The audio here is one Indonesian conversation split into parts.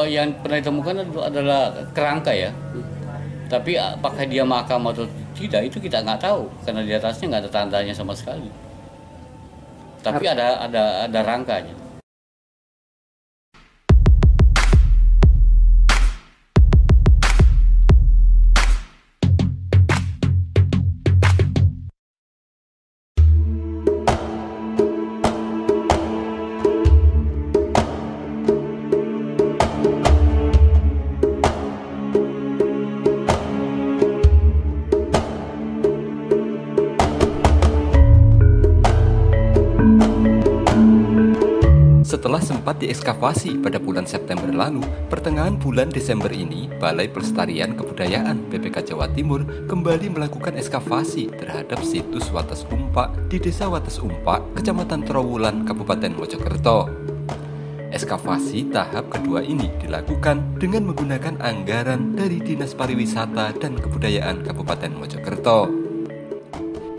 Yang pernah ditemukan itu adalah kerangka ya. Tapi apakah dia makam atau tidak itu kita nggak tahu karena di atasnya nggak ada tandanya sama sekali. Tapi ada rangkanya. Setelah sempat diekskavasi pada bulan September lalu, pertengahan bulan Desember ini, Balai Pelestarian Kebudayaan BPK Jawa Timur kembali melakukan ekskavasi terhadap situs Wates Umpak di Desa Wates Umpak, Kecamatan Trowulan, Kabupaten Mojokerto. Ekskavasi tahap kedua ini dilakukan dengan menggunakan anggaran dari Dinas Pariwisata dan Kebudayaan Kabupaten Mojokerto.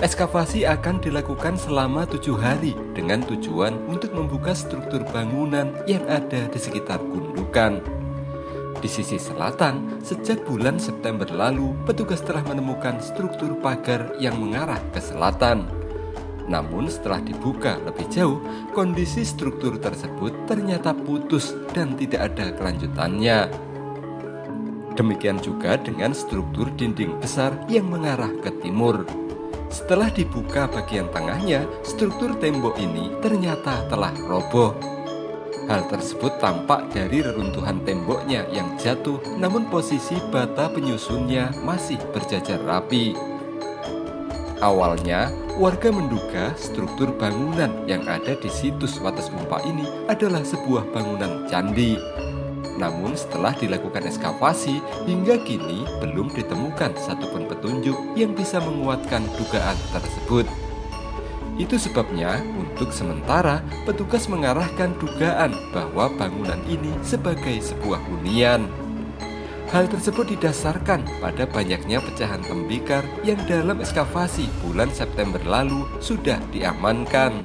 Ekskavasi akan dilakukan selama 7 hari dengan tujuan untuk membuka struktur bangunan yang ada di sekitar gundukan. Di sisi selatan, sejak bulan September lalu, petugas telah menemukan struktur pagar yang mengarah ke selatan. Namun setelah dibuka lebih jauh, kondisi struktur tersebut ternyata putus dan tidak ada kelanjutannya. Demikian juga dengan struktur dinding besar yang mengarah ke timur. Setelah dibuka bagian tengahnya, struktur tembok ini ternyata telah roboh. Hal tersebut tampak dari reruntuhan temboknya yang jatuh, namun posisi bata penyusunnya masih berjajar rapi. Awalnya, warga menduga struktur bangunan yang ada di situs Wates Umpak ini adalah sebuah bangunan candi. Namun setelah dilakukan ekskavasi, hingga kini belum ditemukan satupun petunjuk yang bisa menguatkan dugaan tersebut. Itu sebabnya untuk sementara petugas mengarahkan dugaan bahwa bangunan ini sebagai sebuah hunian. Hal tersebut didasarkan pada banyaknya pecahan tembikar yang dalam ekskavasi bulan September lalu sudah diamankan.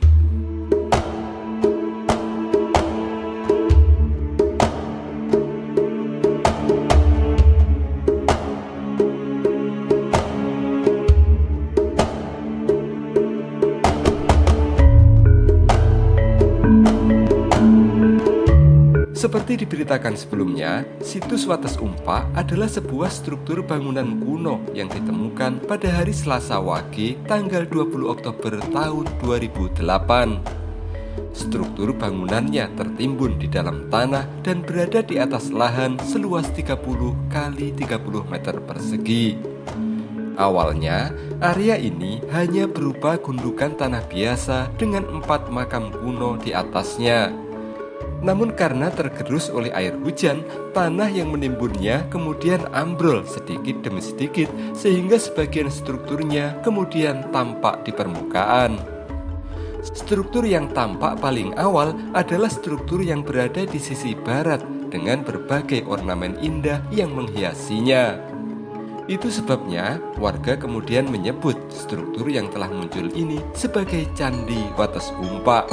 Seperti diberitakan sebelumnya, situs Wates Umpak adalah sebuah struktur bangunan kuno yang ditemukan pada hari Selasa Wage tanggal 20 Oktober tahun 2008. Struktur bangunannya tertimbun di dalam tanah dan berada di atas lahan seluas 30 kali 30 meter persegi. Awalnya, area ini hanya berupa gundukan tanah biasa dengan 4 makam kuno di atasnya. Namun karena tergerus oleh air hujan, tanah yang menimbunnya kemudian ambrol sedikit demi sedikit sehingga sebagian strukturnya kemudian tampak di permukaan. Struktur yang tampak paling awal adalah struktur yang berada di sisi barat dengan berbagai ornamen indah yang menghiasinya. Itu sebabnya warga kemudian menyebut struktur yang telah muncul ini sebagai Candi Wates Umpak.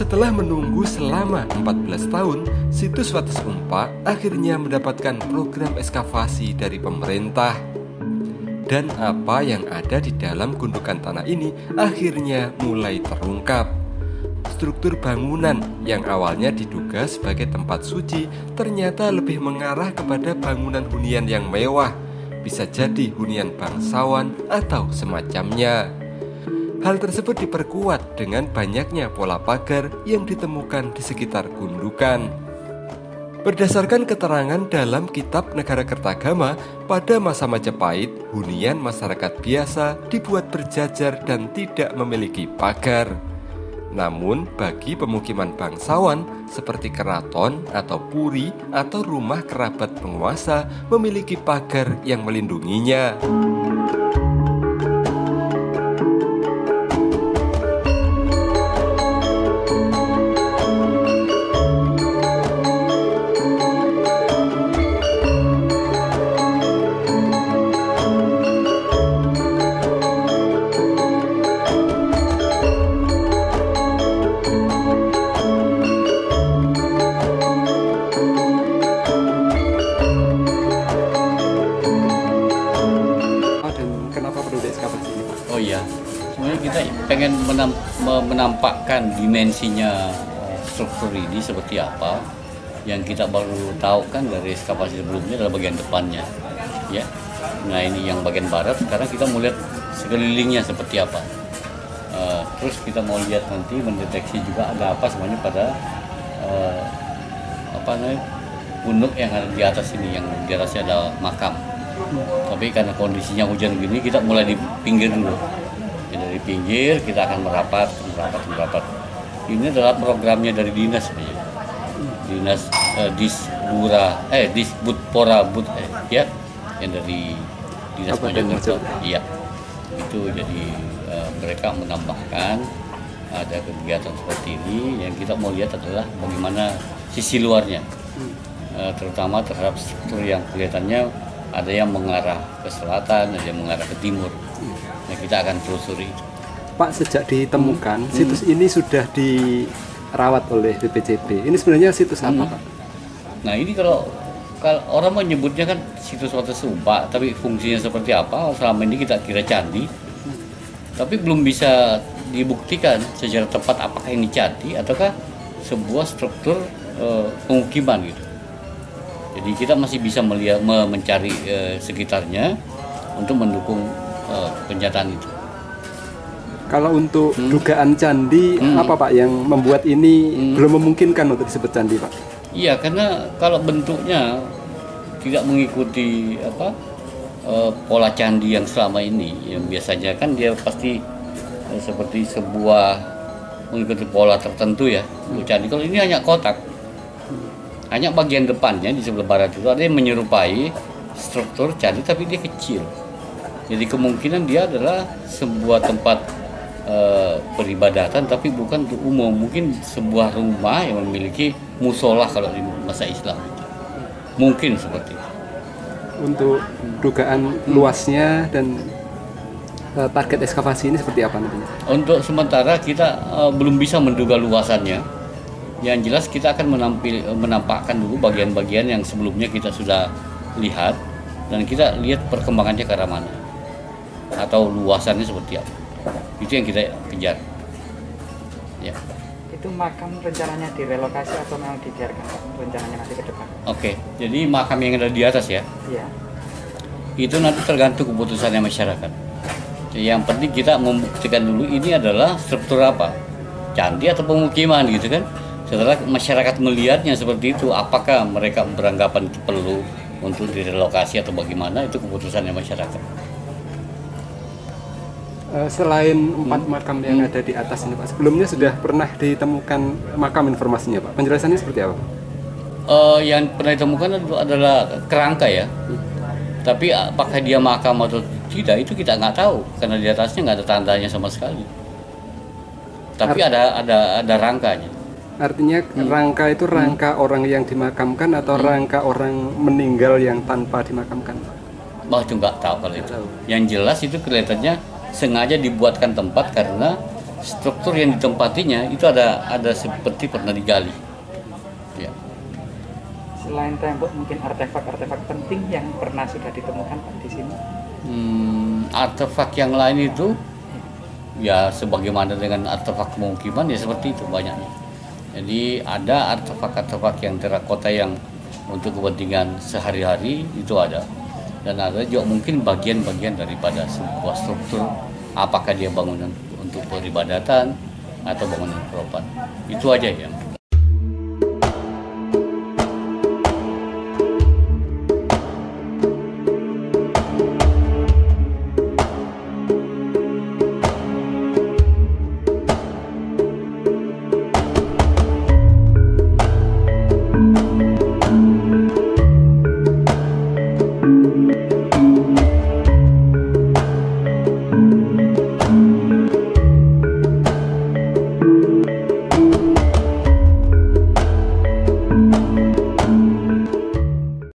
Setelah menunggu selama 14 tahun, situs Wates Umpak akhirnya mendapatkan program ekskavasi dari pemerintah. Dan apa yang ada di dalam gundukan tanah ini akhirnya mulai terungkap. Struktur bangunan yang awalnya diduga sebagai tempat suci ternyata lebih mengarah kepada bangunan hunian yang mewah, bisa jadi hunian bangsawan atau semacamnya. Hal tersebut diperkuat dengan banyaknya pola pagar yang ditemukan di sekitar gundukan. Berdasarkan keterangan dalam Kitab Negara Kertagama, pada masa Majapahit, hunian masyarakat biasa dibuat berjajar dan tidak memiliki pagar. Namun, bagi pemukiman bangsawan seperti keraton atau puri atau rumah kerabat penguasa memiliki pagar yang melindunginya. pengen menampakkan dimensinya struktur ini seperti apa. Yang kita baru tahu kan dari ekskavasi sebelumnya adalah bagian depannya, ya. Nah ini yang bagian barat. Sekarang kita mau lihat sekelilingnya seperti apa. Terus kita mau lihat nanti mendeteksi juga ada apa semuanya pada gunung yang ada di atas ini, yang di atasnya ada makam. Tapi karena kondisinya hujan gini, kita mulai di pinggir dulu. Ya, dari pinggir kita akan merapat. Ini adalah programnya dari dinas sebenarnya. Dinas Disbudpora ya, yang dari Dinas Mojokerto. Iya. Itu jadi mereka menambahkan ada kegiatan seperti ini. Yang kita mau lihat adalah bagaimana sisi luarnya. Terutama terhadap struktur yang kelihatannya ada yang mengarah ke selatan, ada yang mengarah ke timur. Nah, kita akan telusuri. Pak, sejak ditemukan situs ini sudah dirawat oleh BPCB. Ini sebenarnya situs apa, Pak? Nah, ini kalau orang menyebutnya kan situs Wates Sumpa, tapi fungsinya seperti apa? Selama ini kita kira candi, tapi belum bisa dibuktikan secara tepat apakah ini candi ataukah sebuah struktur pemukiman gitu. Jadi kita masih bisa mencari sekitarnya untuk mendukung penyataan itu. Kalau untuk dugaan candi, apa Pak yang membuat ini belum memungkinkan untuk disebut candi, Pak? Iya, karena kalau bentuknya tidak mengikuti pola candi yang selama ini, yang biasanya kan dia pasti seperti sebuah mengikuti pola tertentu ya. Candi kalau ini hanya kotak, hanya bagian depannya di sebelah barat itu ada yang menyerupai struktur candi, tapi dia kecil. Jadi kemungkinan dia adalah sebuah tempat peribadatan, tapi bukan untuk umum. Mungkin sebuah rumah yang memiliki musola kalau di masa Islam. Mungkin seperti itu. Untuk dugaan luasnya dan target ekskavasi ini seperti apa nantinya? Untuk sementara kita belum bisa menduga luasannya. Yang jelas kita akan menampakkan dulu bagian-bagian yang sebelumnya kita sudah lihat, dan kita lihat perkembangannya ke arah mana atau luasannya seperti apa. Itu yang kita kejar. Ya. Itu makam rencananya direlokasi atau memang dibiarkan rencananya nanti ke depan? Oke, jadi makam yang ada di atas ya. Iya. Itu nanti tergantung keputusannya masyarakat. Jadi yang penting kita membuktikan dulu ini adalah struktur apa, candi atau pemukiman gitu kan. Setelah masyarakat melihatnya seperti itu, apakah mereka beranggapan itu perlu untuk direlokasi atau bagaimana, itu keputusannya masyarakat. Selain 4 makam yang ada di atas ini, Pak, sebelumnya sudah pernah ditemukan makam informasinya, Pak? Penjelasannya seperti apa? Yang pernah ditemukan adalah kerangka ya. Tapi apakah dia makam atau tidak itu kita nggak tahu, karena di atasnya nggak ada tandanya sama sekali. Tapi ada rangkanya. Artinya rangka itu rangka orang yang dimakamkan atau rangka orang meninggal yang tanpa dimakamkan, Pak? Itu nggak tahu kalau itu. Yang jelas itu kelihatannya sengaja dibuatkan tempat karena struktur yang ditempatinya itu ada seperti pernah digali. Ya. Selain tembok, mungkin artefak-artefak penting yang pernah sudah ditemukan Pak di sini? Artefak yang lain itu ya sebagaimana dengan artefak pemukiman ya seperti itu banyaknya. Jadi ada artefak-artefak yang terakota yang untuk kepentingan sehari-hari itu ada. Dan ada juga mungkin bagian-bagian daripada sebuah struktur, apakah dia bangunan untuk peribadatan atau bangunan peropan. Itu aja ya.